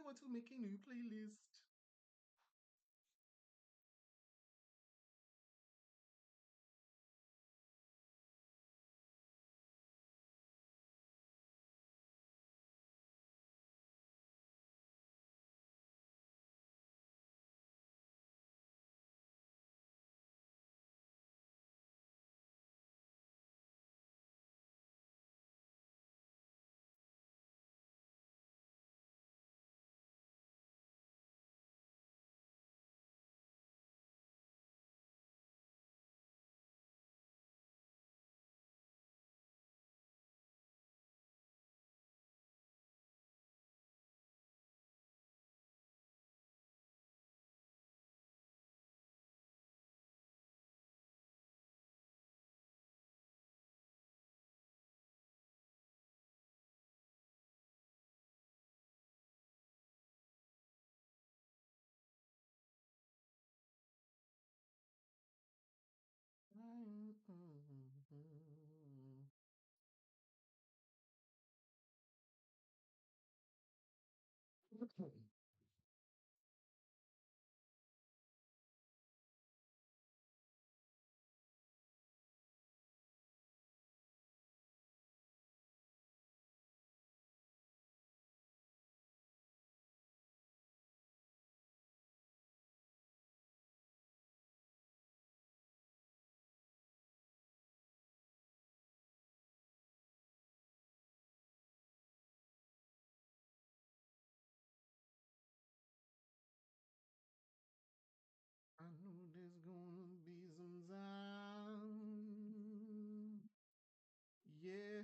want to make a new playlist. I know there's gonna be some time. Yeah.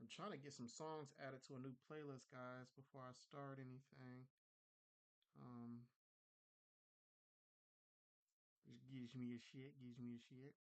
I'm trying to get some songs added to a new playlist, guys, before I start anything. Um, just gives me a shit, gives me a shit.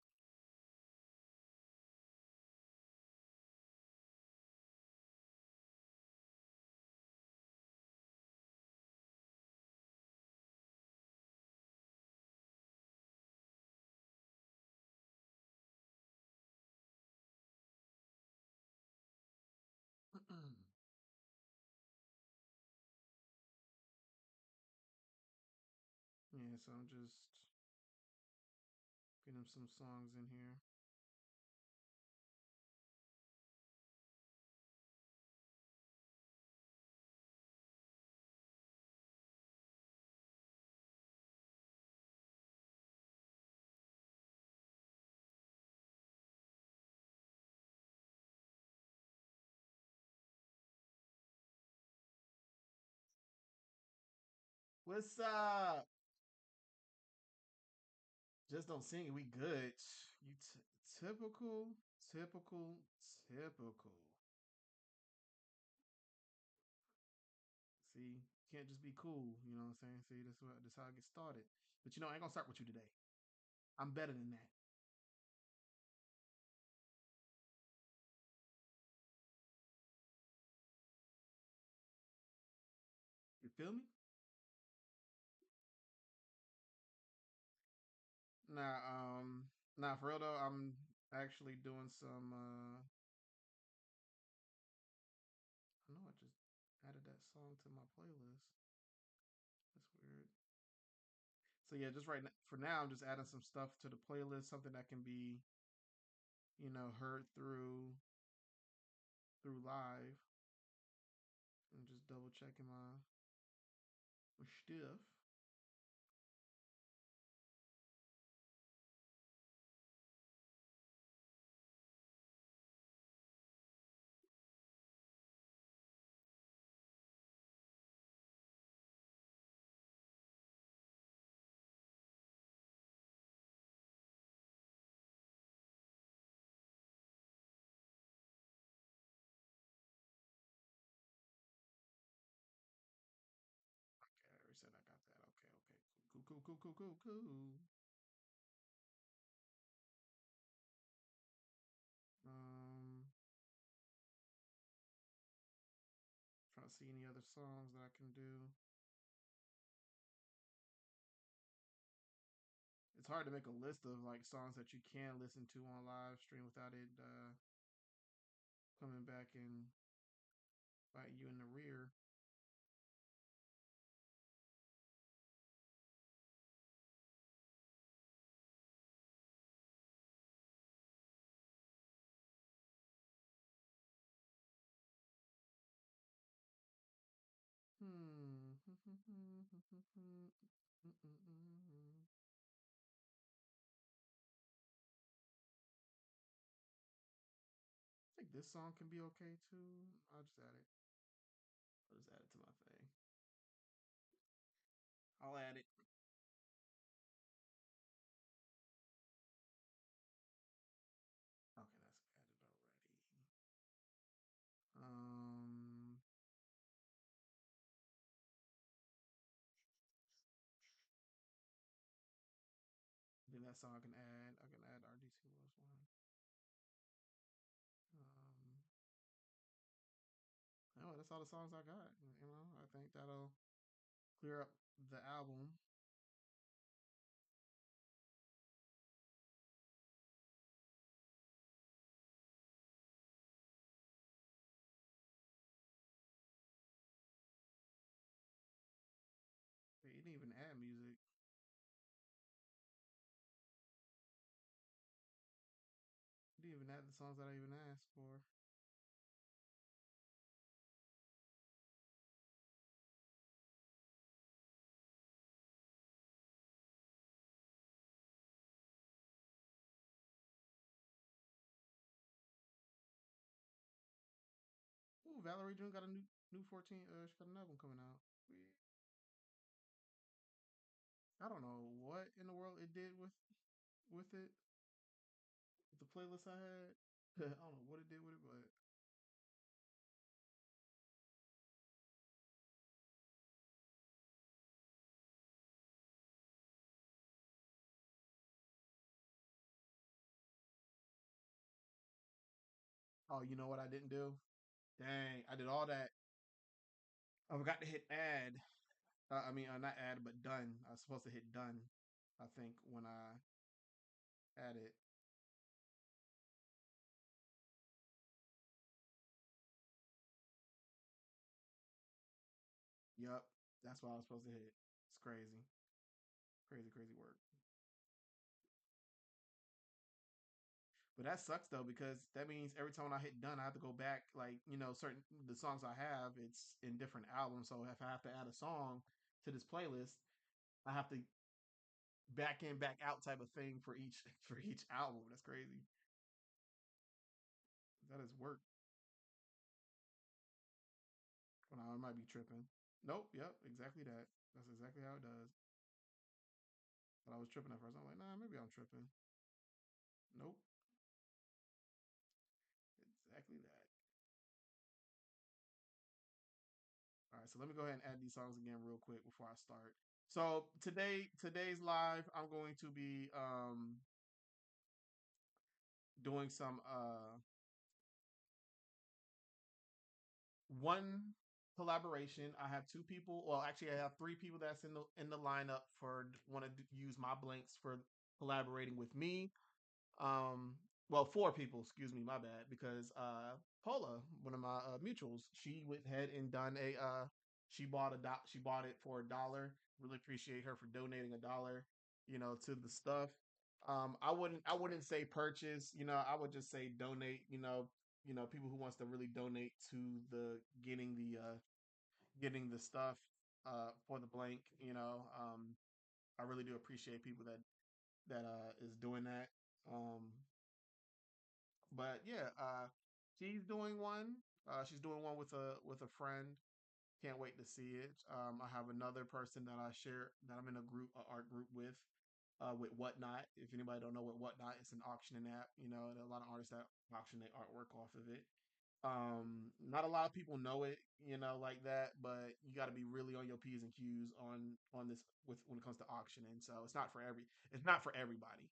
Yeah, so I'm just getting some songs in here. What's up? Just don't sing it. We good. You typical, typical, typical. See, can't just be cool. You know what I'm saying? See, that's how I get started. But I ain't gonna start with you today. I'm better than that. You feel me? Nah, for real though, I'm actually doing some I know I just added that song to my playlist. That's weird. So yeah, just right now, for now, I'm just adding some stuff to the playlist, something that can be, heard through live, and just double checking my stuff. Okay, I already said I got cool, cool, cool, cool, cool. Um, Trying to see any other songs that I can do. It's hard to make a list of like songs that you can listen to on live stream without it coming back and bite you in the rear. Hmm. I think this song can be okay too. I'll just add it. I'll just add it to my thing. I'll add it. Okay, that's added already. Um, then that song I can add. I can add RDC was one. Um, oh, that's all the songs I got. I think that'll clear up the album. Wait, you didn't even add music. You didn't even add the songs that I even asked for. Ooh, Valerie June got a new 14. She got an album coming out. I don't know what in the world it did with it, with the playlist I had. I don't know what it did with it, but oh, you know what I didn't do? Dang, I did all that. I forgot to hit add. I mean, not add, but done. I was supposed to hit done. I think when I added. Yup, that's what I was supposed to hit. It's crazy, crazy, crazy work. But that sucks though because that means every time when I hit done, I have to go back. Like certain the songs I have, it's in different albums. So if I have to add a song to this playlist, I have to back in, back out type of thing for each for each album. That's crazy. That is work. When I might be tripping. Nope. Yep. Exactly that. That's exactly how it does. But I was tripping at first. I'm like, nah, maybe I'm tripping. Nope. Exactly that. All right, so let me go ahead and add these songs again real quick before I start. So today's live, I'm going to be doing some one collaboration. I have two people. Well, actually, I have three people that's in the lineup for want to use my blanks for collaborating with me. Well, four people, excuse me, my bad, because Paula, one of my mutuals, she went ahead and done a she bought it for $1. Really appreciate her for donating $1, to the stuff. I wouldn't say purchase, I would just say donate, people who wants to really donate to the getting the stuff for the blank, I really do appreciate people that is doing that. Um but yeah, she's doing one. She's doing one with a friend. Can't wait to see it. I have another person that I share that I'm in a art group with Whatnot. If anybody don't know what Whatnot, it's an auctioning app. And a lot of artists that auction their artwork off of it. Not a lot of people know it, like that, but you got to be really on your P's and Q's on this with when it comes to auctioning. So it's not for everybody.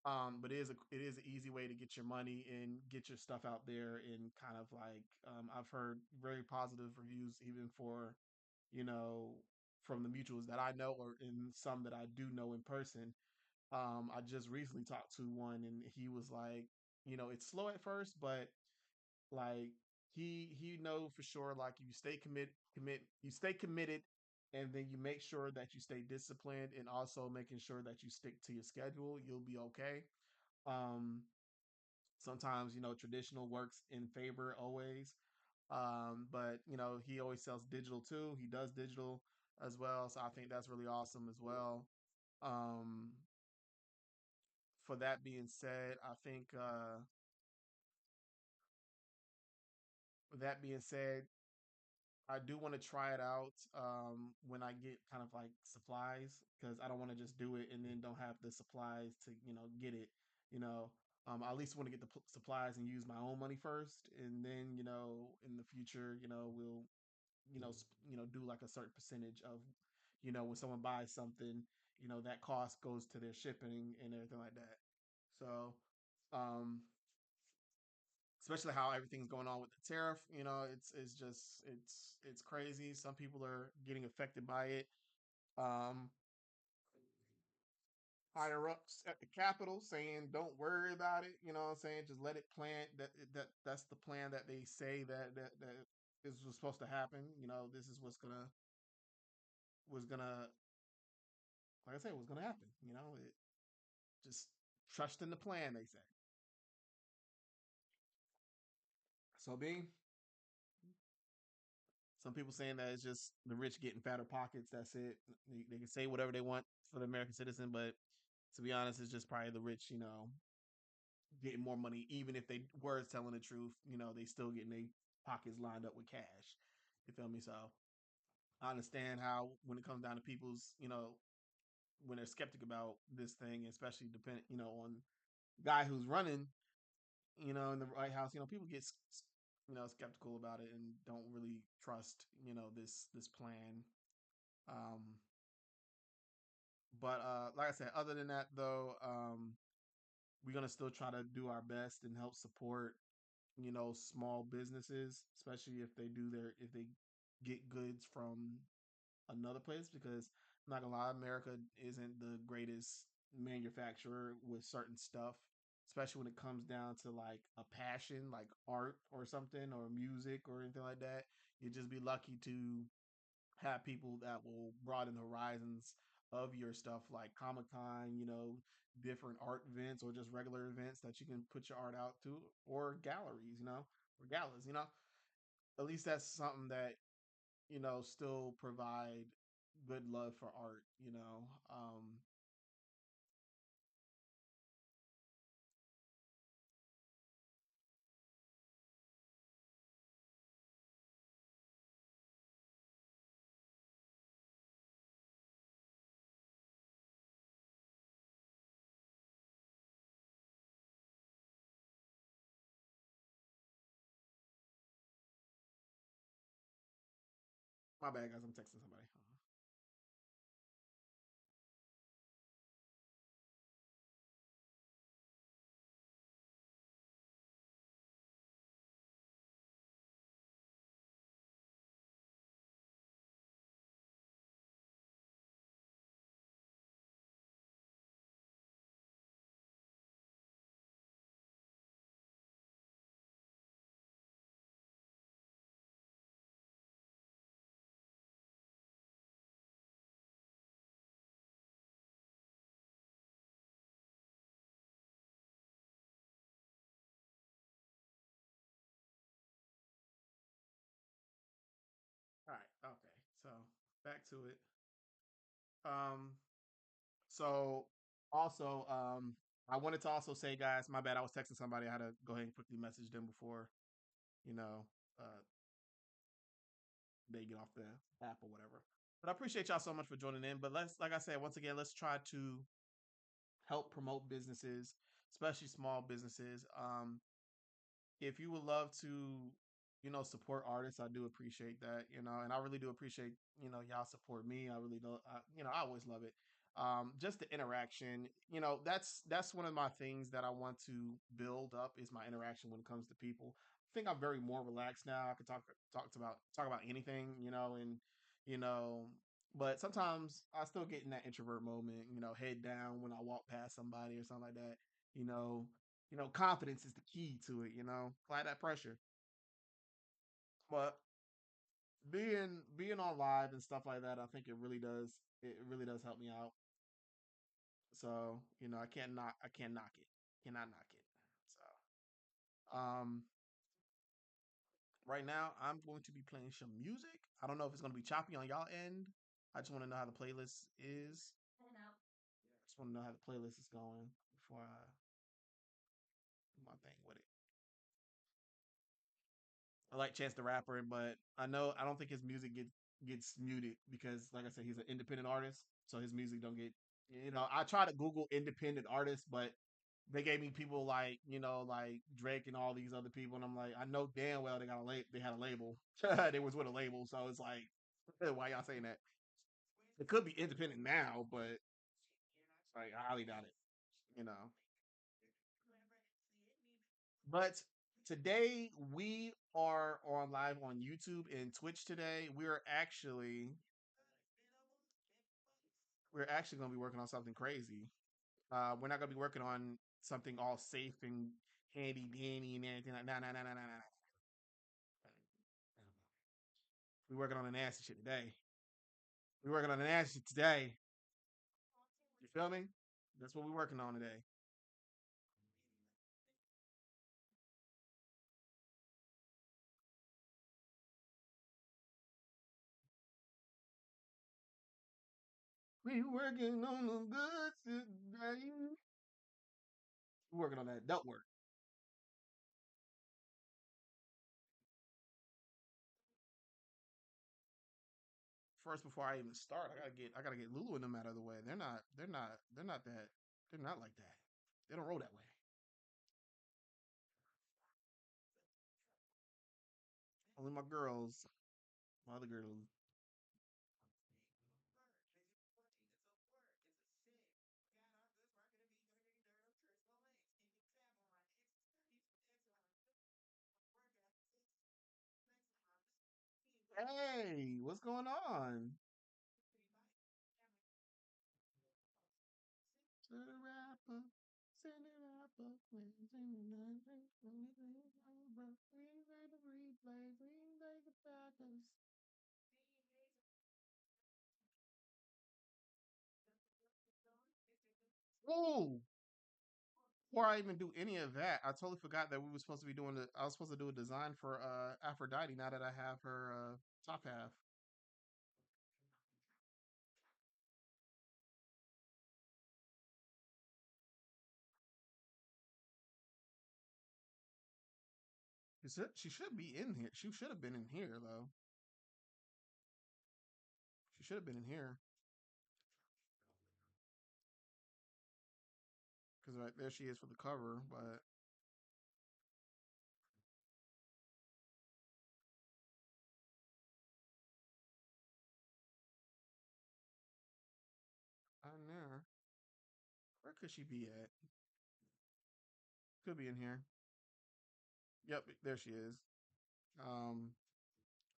But it is an easy way to get your money and get your stuff out there, and kind of like, I've heard very positive reviews even for, you know, from the mutuals that I know, or in some that I do know in person. I just recently talked to one, and he was like, it's slow at first, but like, he know for sure, like, if you stay you stay committed, and then you make sure that you stay disciplined, and also making sure that you stick to your schedule, you'll be okay. Um, Sometimes, traditional works in favor always. But he always sells digital too. He does digital as well. So I think that's really awesome as well. Um, for that being said, I think with that being said, I do want to try it out when I get kind of like supplies, because I don't want to just do it and then don't have the supplies to, get it. You know, I at least want to get the supplies and use my own money first, and then, in the future, we'll, do like a certain percentage of, when someone buys something, that cost goes to their shipping and everything like that. So, um, especially how everything's going on with the tariff, it's just it's crazy. Some people are getting affected by it. Um, Higher ups at the Capitol saying, "Don't worry about it." You know what I'm saying? Just let it plant. That's the plan that they say that is was supposed to happen. This is was gonna, like I said, was gonna happen. Just trust in the plan. They say. So, being some people saying that it's just the rich getting fatter pockets. That's it. They can say whatever they want for the American citizen, but to be honest, it's just probably the rich, getting more money. Even if they were telling the truth, they still getting their pockets lined up with cash. You feel me? So I understand how, when it comes down to people's, when they're skeptic about this thing, especially depending, on guy who's running, in the White House, people get skeptical about it and don't really trust, this plan. Um, but like I said, other than that though, we're gonna still try to do our best and help support, small businesses, especially if they get goods from another place, because I'm not gonna lie, America isn't the greatest manufacturer with certain stuff, especially when it comes down to like a passion, like art or something, or music or anything like that. You'd just be lucky to have people that will broaden the horizons of your stuff, like Comic Con, different art events, or just regular events that you can put your art out to, or galleries, or galas, At least that's something that, still provide good love for art, My bad, guys. I'm texting somebody. All right. Okay. So back to it. Um, so also, I wanted to also say, guys, my bad. I was texting somebody. I had to go ahead and quickly message them before, you know, uh, they get off the app or whatever. But I appreciate y'all so much for joining in. But like I said, once again, let's try to help promote businesses, especially small businesses. if you would love to, support artists, I do appreciate that, and I really do appreciate, y'all support me. I really do. I always love it. Just the interaction, that's one of my things that I want to build up is my interaction when it comes to people. I think I'm very more relaxed now. I can talk about anything, and you know, but sometimes I still get in that introvert moment, head down when I walk past somebody or something like that, you know, confidence is the key to it, apply that pressure. But being on live and stuff like that, I think it really does help me out. So, I can't knock it. Cannot knock it. So right now I'm going to be playing some music. I don't know if it's gonna be choppy on y'all end. I just want to know how the playlist is. I just want to know how the playlist is going before I do my thing with it. I like Chance the Rapper, but I don't think his music gets muted because, like I said, he's an independent artist, so his music don't get. I try to Google independent artists, but they gave me people like Drake and all these other people, and I'm like, I know damn well they had a label, they was with a label, so it's like, why y'all saying that? It could be independent now, but like I highly doubt it. You know, but today we are on live on YouTube and Twitch today. We're actually going to be working on something crazy. We're not going to be working on something all safe and handy dandy and anything like that. No, no, no, no, no, no. We're working on the nasty shit today. We're working on the nasty shit today. You feel me? That's what we're working on today. We working on the good shit today. We're working on that adult work. First, before I even start, I gotta get Lulu and them out of the way. They're not like that. They don't roll that way. Only my girls, my other girls. Hey, what's going on? To the rapper, send it rapper, replay the Packers. Oh, before I even do any of that, I totally forgot that I was supposed to do a design for Aphrodite now that I have her top half. She should be in here. She should have been in here though. She should have been in here because right there she is for the cover. But I don't know. Where could she be at? Could be in here. Yep, there she is. Um,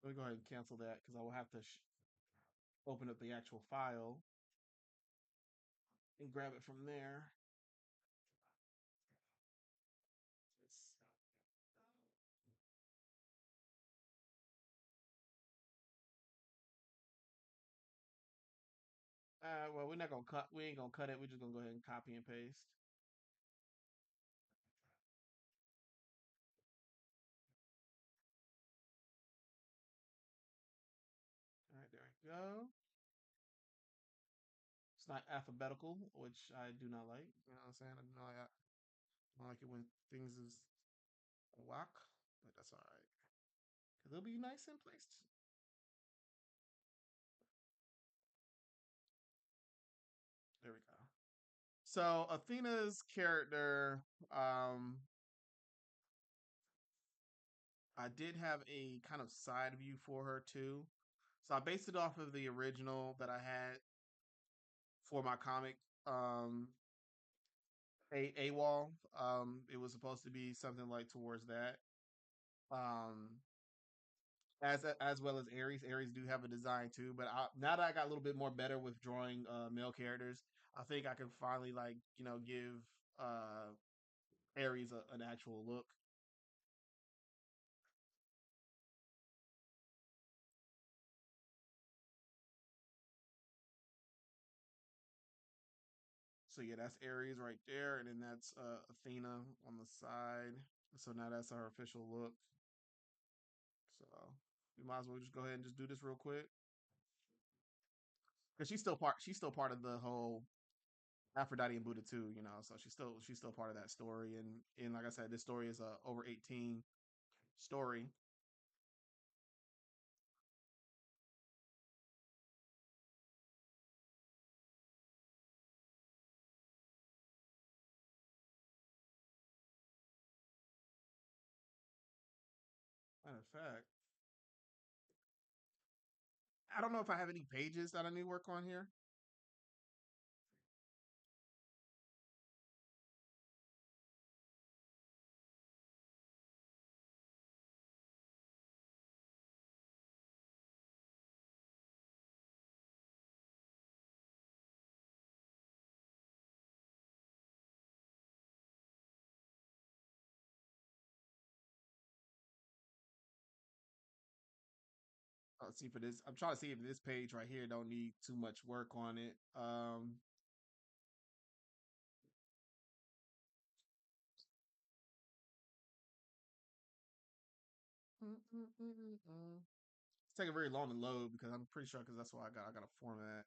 Let me go ahead and cancel that because I will have to open up the actual file and grab it from there. It's, well, we're not gonna cut. We ain't gonna cut it. We're just gonna go ahead and copy and paste. All right, there we go. It's not alphabetical, which I do not like. You know what I'm saying? I don't like it when things is whack, but that's all right. Cause it'll be nice and placed. There we go. So Athena's character, um, I did have a kind of side view for her too. So I based it off of the original that I had for my comic. Um, a wall. It was supposed to be something like towards that. Um, as well as Aries. Aries do have a design too, but now that I got a little bit more better with drawing male characters, I think I can finally like give uh Aries an actual look. So yeah, that's Aries right there, and then that's Athena on the side. So now that's our official look. So we might as well just go ahead and just do this real quick because she's still part of the whole Aphrodite and Buddha too, so she's still part of that story, and like I said, this story is a over 18 story. Matter of fact, I don't know if I have any pages that I need to work on here. Let's see for this. I'm trying to see if this page right here don't need too much work on it. It's taking very long to load because I'm pretty sure because that's why I got a format.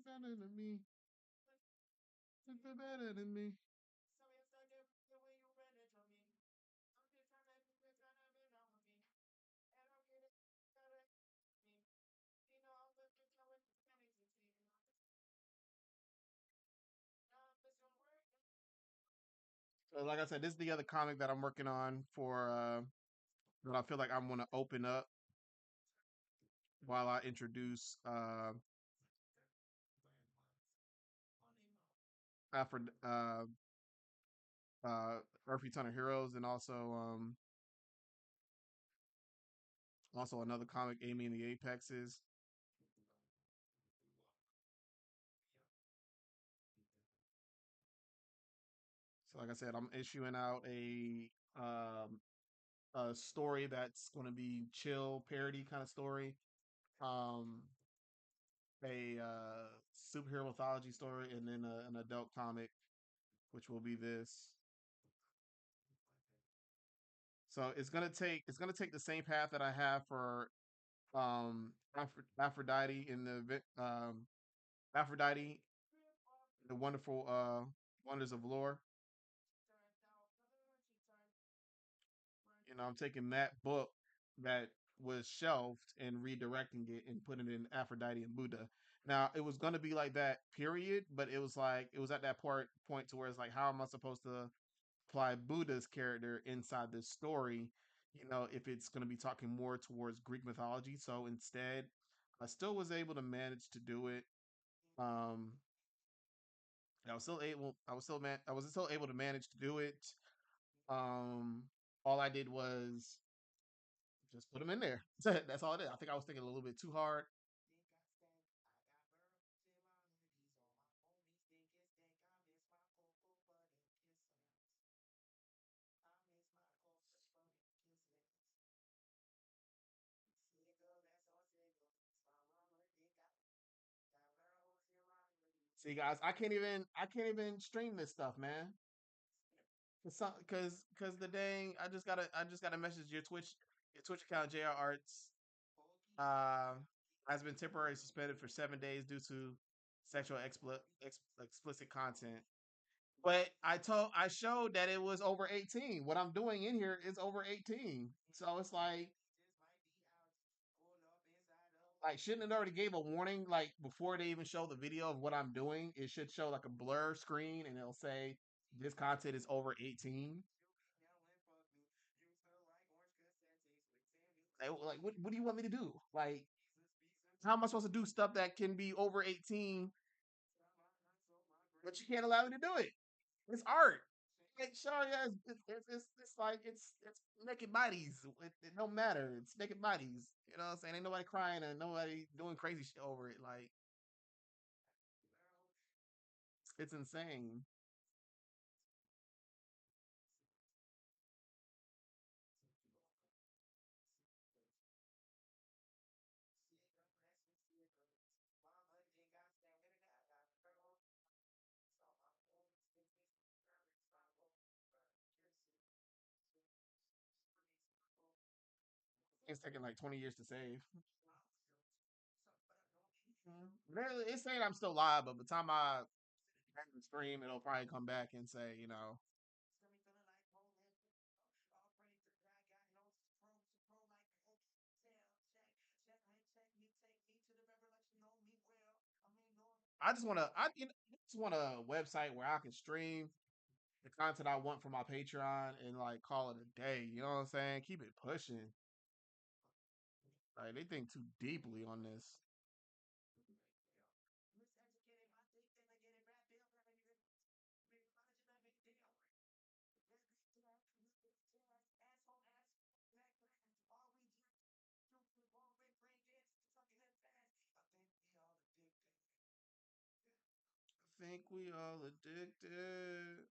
Better than me. Better than me. Like I said, this is the other comic that I'm working on for that I feel like I'm gonna open up while I introduce Alfred Earth Ton of Heroes, and also another comic, Amy and the Apexes. So like I said, I'm issuing out a story that's going to be chill parody kind of story. Um, a superhero mythology story, and then an adult comic, which will be this. So it's gonna take the same path that I have for Aphrodite in Aphrodite, the wonderful wonders of lore. I'm taking that book that was shelved and redirecting it and putting it in Aphrodite and Buddha. Now it was gonna be like that, period, but it was at that point to where it's like, how am I supposed to apply Buddha's character inside this story? If it's gonna be talking more towards Greek mythology. So instead, I still was able to manage to do it. Um, I was still able to manage to do it. Um, all I did was just put them in there. That's all it is. I think I was thinking a little bit too hard. See, guys, I can't even stream this stuff, man. Cause the dang, I just got a message. Your Twitch account, JR Arts, uh, has been temporarily suspended for 7 days due to sexual explicit content. But I showed that it was over 18. What I'm doing in here is over 18. So it's like shouldn't it already gave a warning like before they even show the video of what I'm doing? It should show like a blur screen and it'll say this content is over 18. Like what do you want me to do? Like how am I supposed to do stuff that can be over 18, but you can't allow me to do it? It's art. Like, sure, yeah, it's like it's naked bodies. It don't matter. It's naked bodies. You know what I'm saying? Ain't nobody crying and nobody doing crazy shit over it. Like it's insane. It's taking like 20 years to save. Really, it's saying I'm still live, but by the time I end the stream, it'll probably come back and say, I just want a website where I can stream the content I want for my Patreon and like call it a day. You know what I'm saying? Keep it pushing. Like they think too deeply on this. I think we all addicted.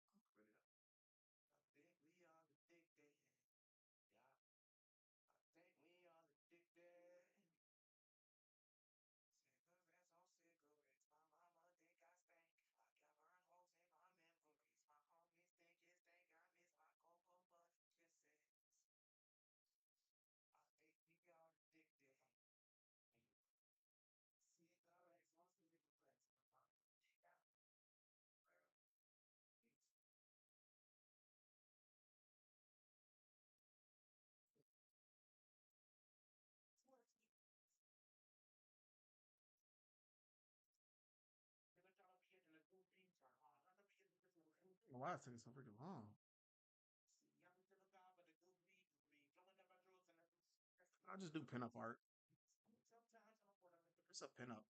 Why is it taking so freaking long? I'll just do pinup art. What's a pinup?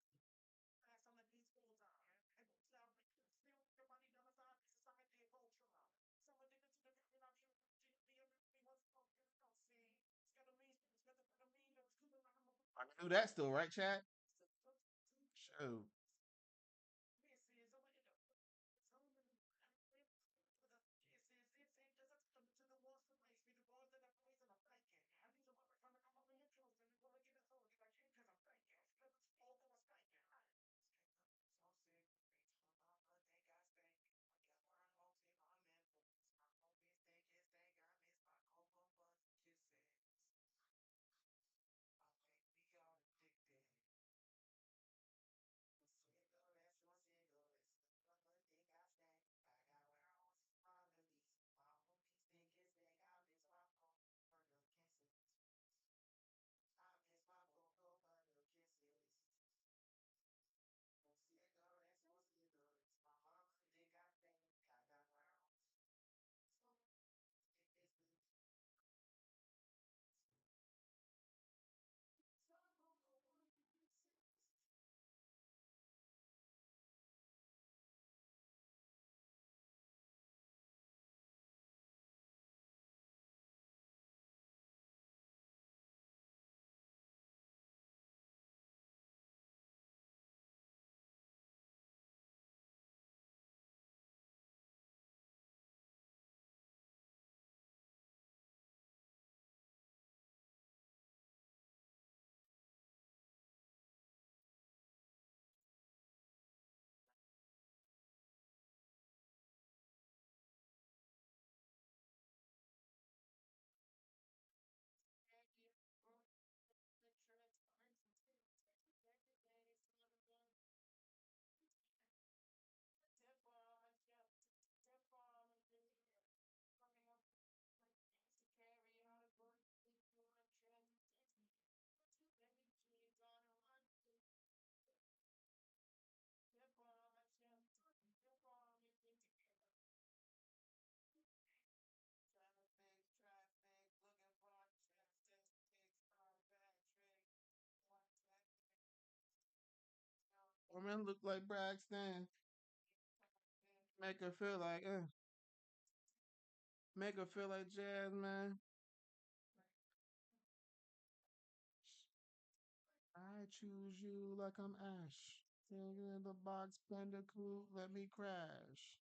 I can do that still, right, Chad? Shoot. Woman look like Braxton. Make her feel like, make her feel like Jasmine. I choose you like I'm Ash. Singing in the box, Bandicoot, let me crash.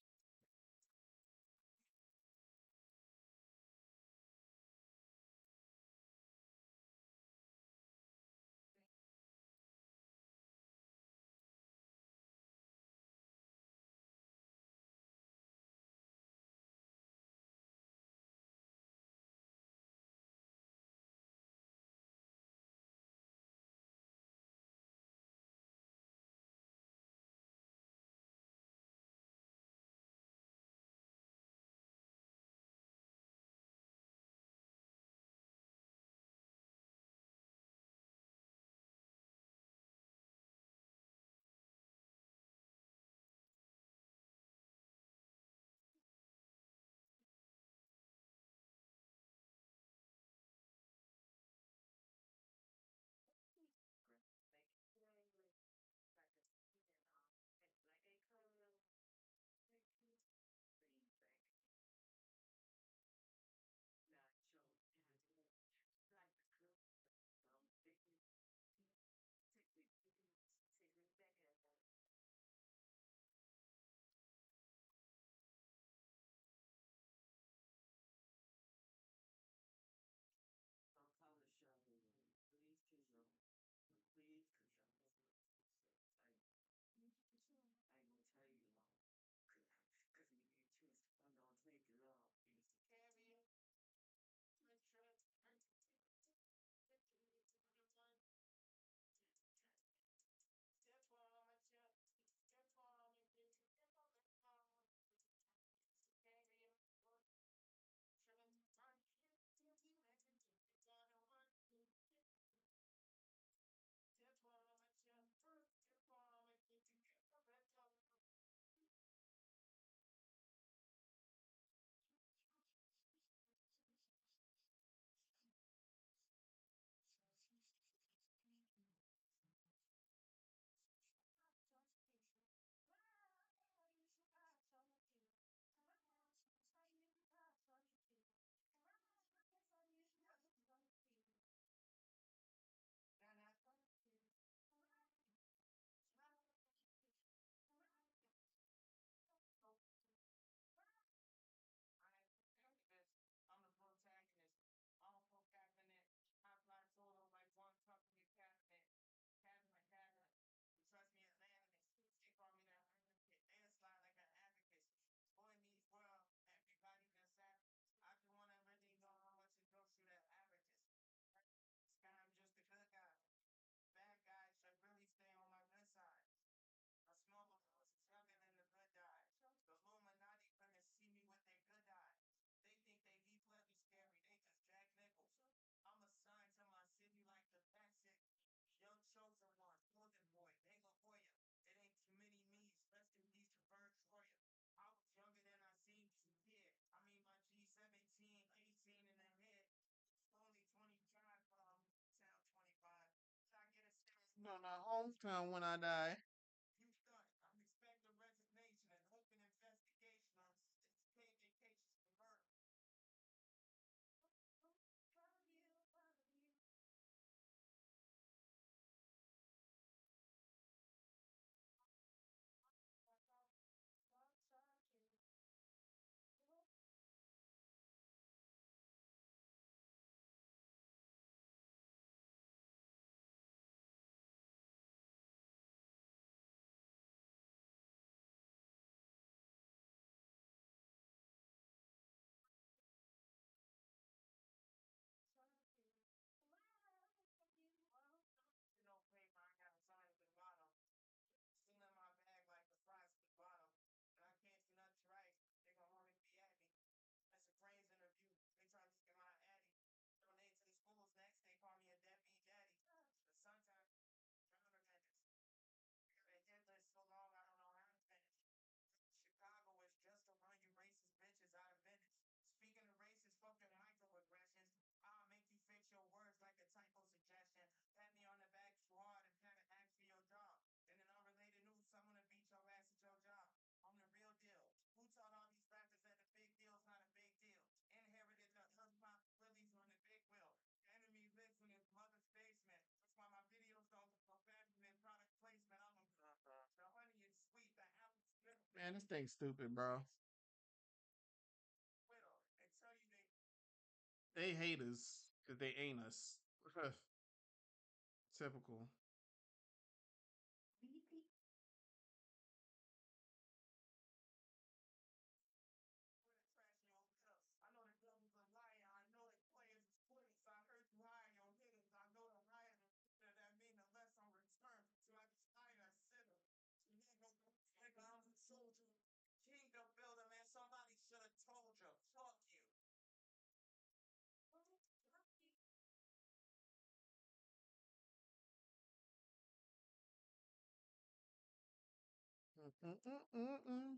on our hometown when I die. You start. I'm expecting resignation and open investigation on paid vacations for murder. You know, paper, I got a sign at the bottom. Still in my bag like the fries at the bottom. And I can't see nothing right. They're gonna only be at me. That's a praise interview. They try to get my addy. Donate to the schools next. They call me a deadbeat daddy. But sometimes, I'm a dentist. They did this so long, I don't know how to finish. Chicago is just to run you racist bitches out of Venice. Speaking of racist fucking microaggressions, I'll make you fix your words like a typo suggestion. Pat me on the back too hard and kind of ask for your job. In an unrelated news, someone to beat your ass at your job. I'm the real deal. Who taught all these rappers that the big deal's not a big deal? Inherited the responsibilities on the big wheel. Enemy lives in his mother's basement. That's why my videos don't go faster than product placement. I'm a the honey is sweet. The apple's bitter. Man, this thing's stupid, bro. Widow. They tell you they hate us because they ain't us. Typical. I know the devil's a liar. I know the players is quitters. I heard you hire your hitters. I know the higher the hitter, that mean the less on return. So I just hire a sitter. So nigga, I'm a soldier. Kingdom builder, man. Somebody should have told you. Fuck you. Mm-mm-mm-mm-mm.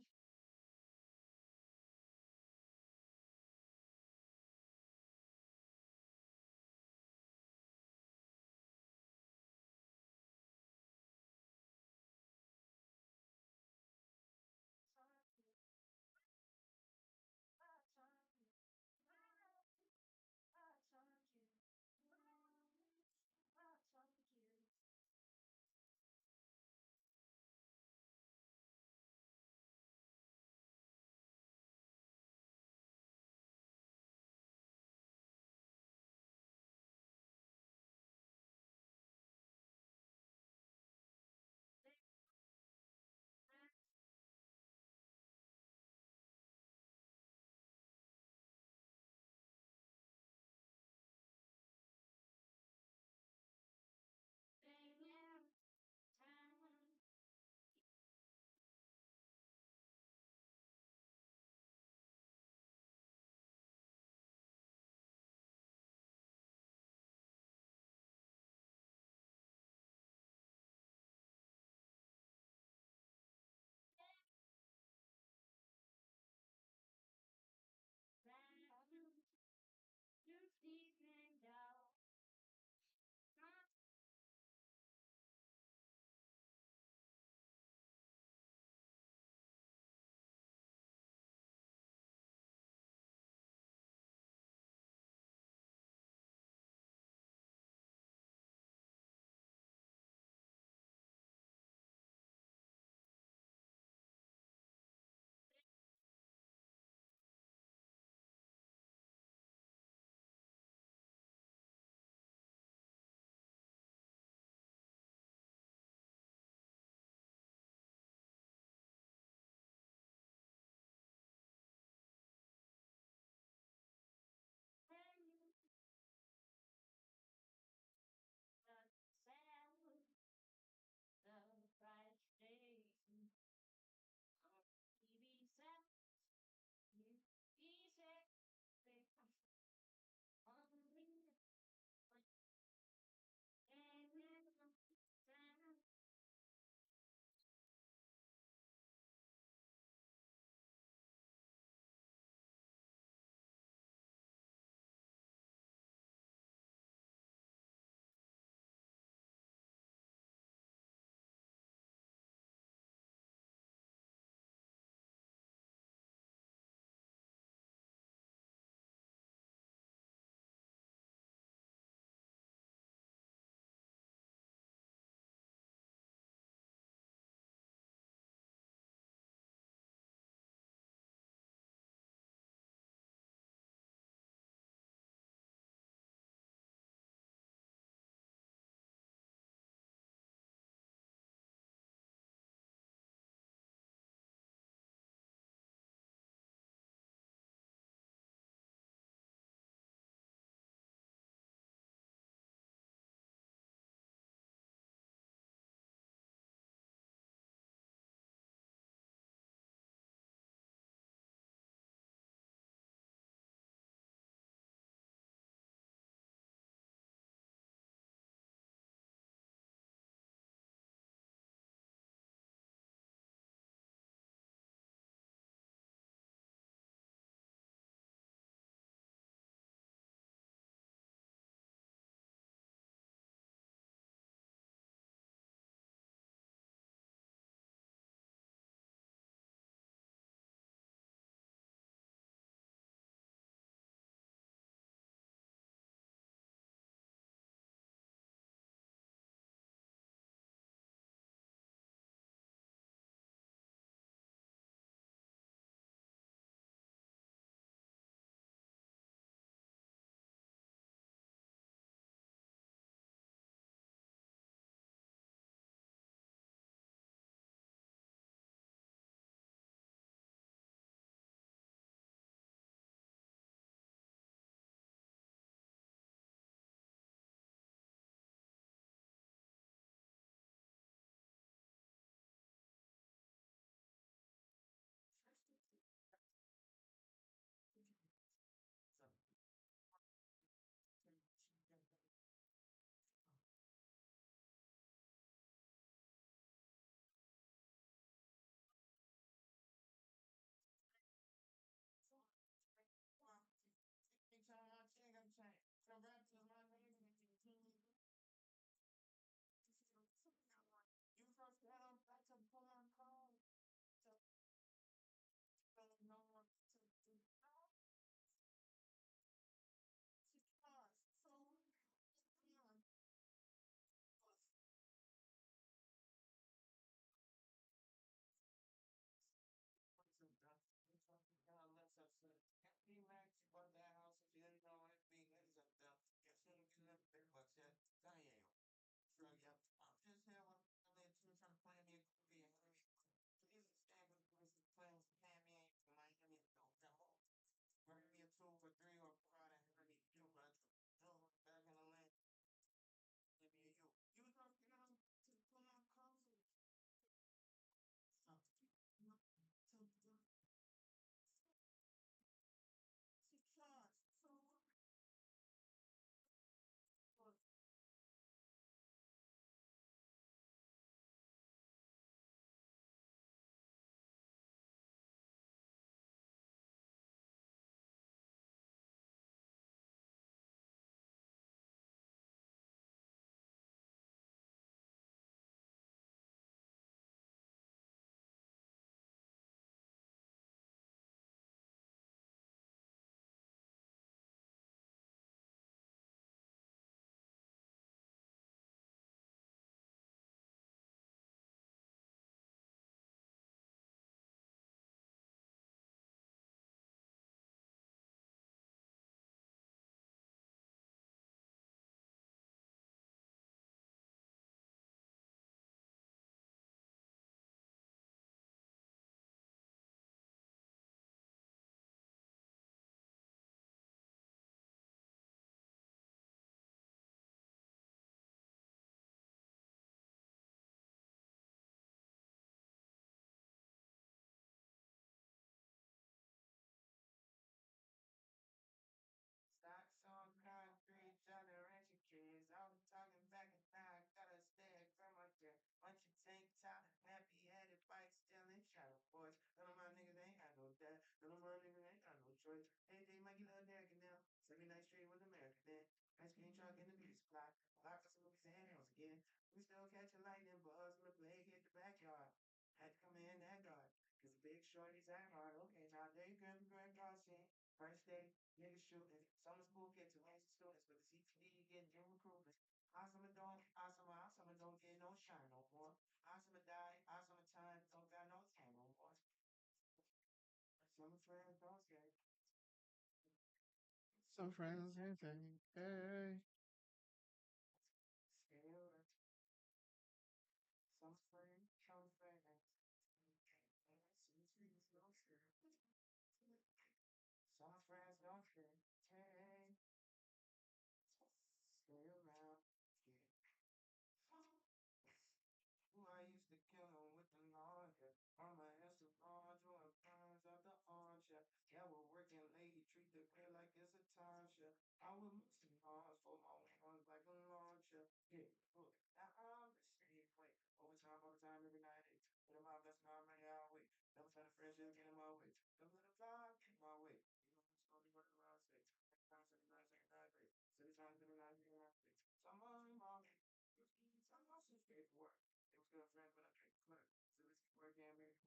Some friends and say, hey.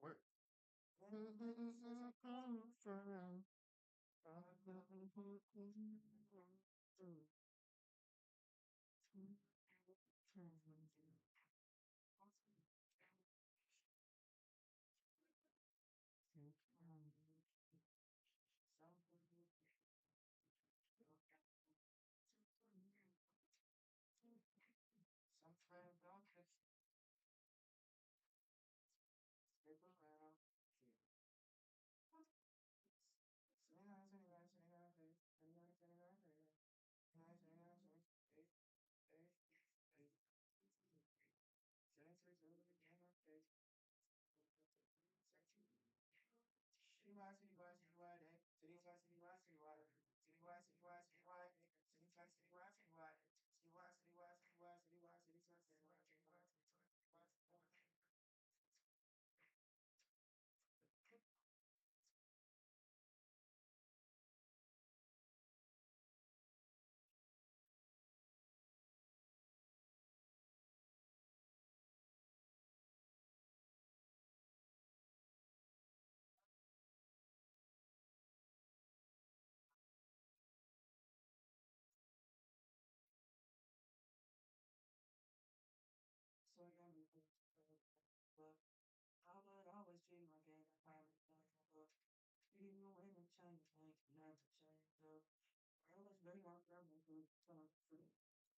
Work.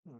Hmm.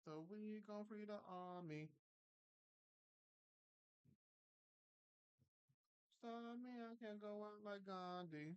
So we gonna free the army. Stop me, I can't go out like Gandhi.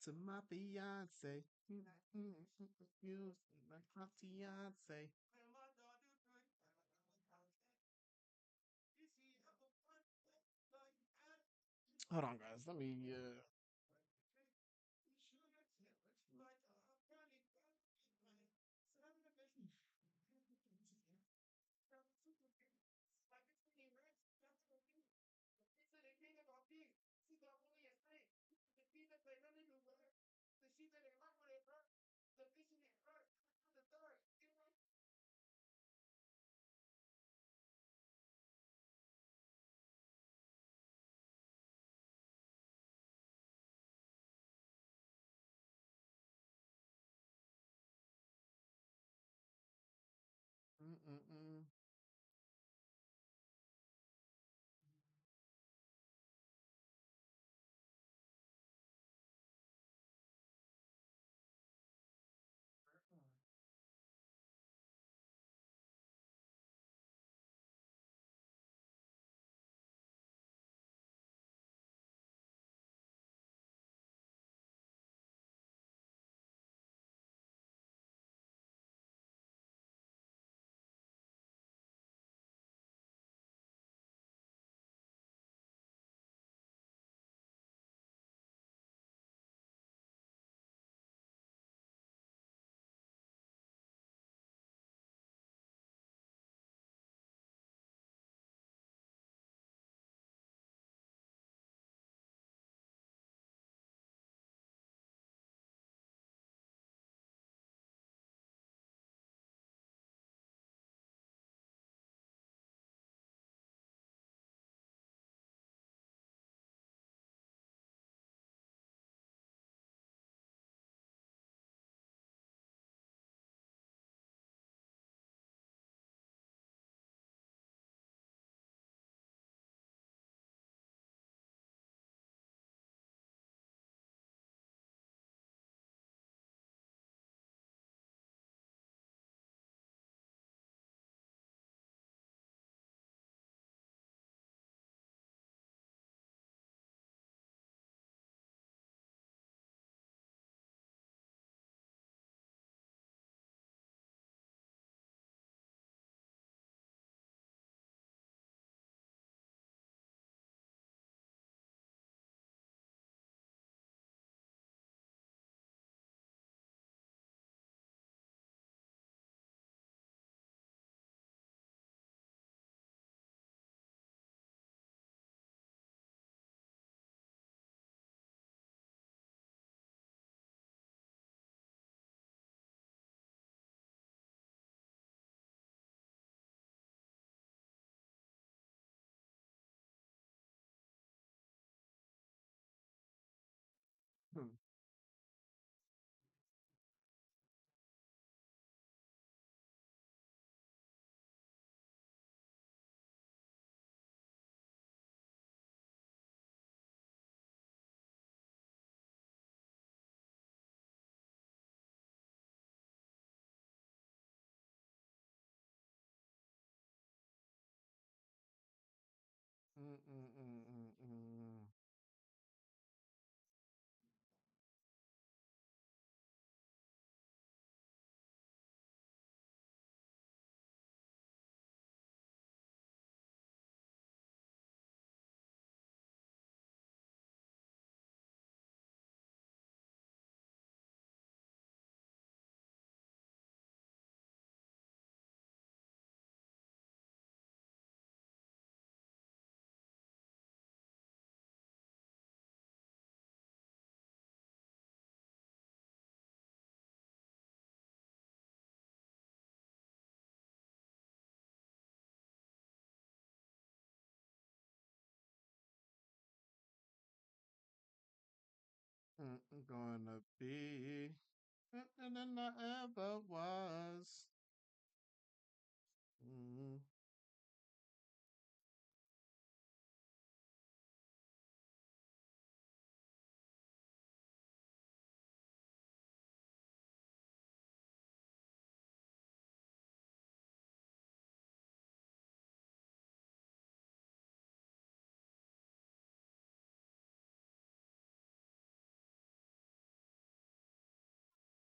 To my fiance, you like my fiance. Hold on, guys. Let me. Mm-mm-mm. Hmm. Mm-mm-mm-mm-mm. Gonna be better than I ever was.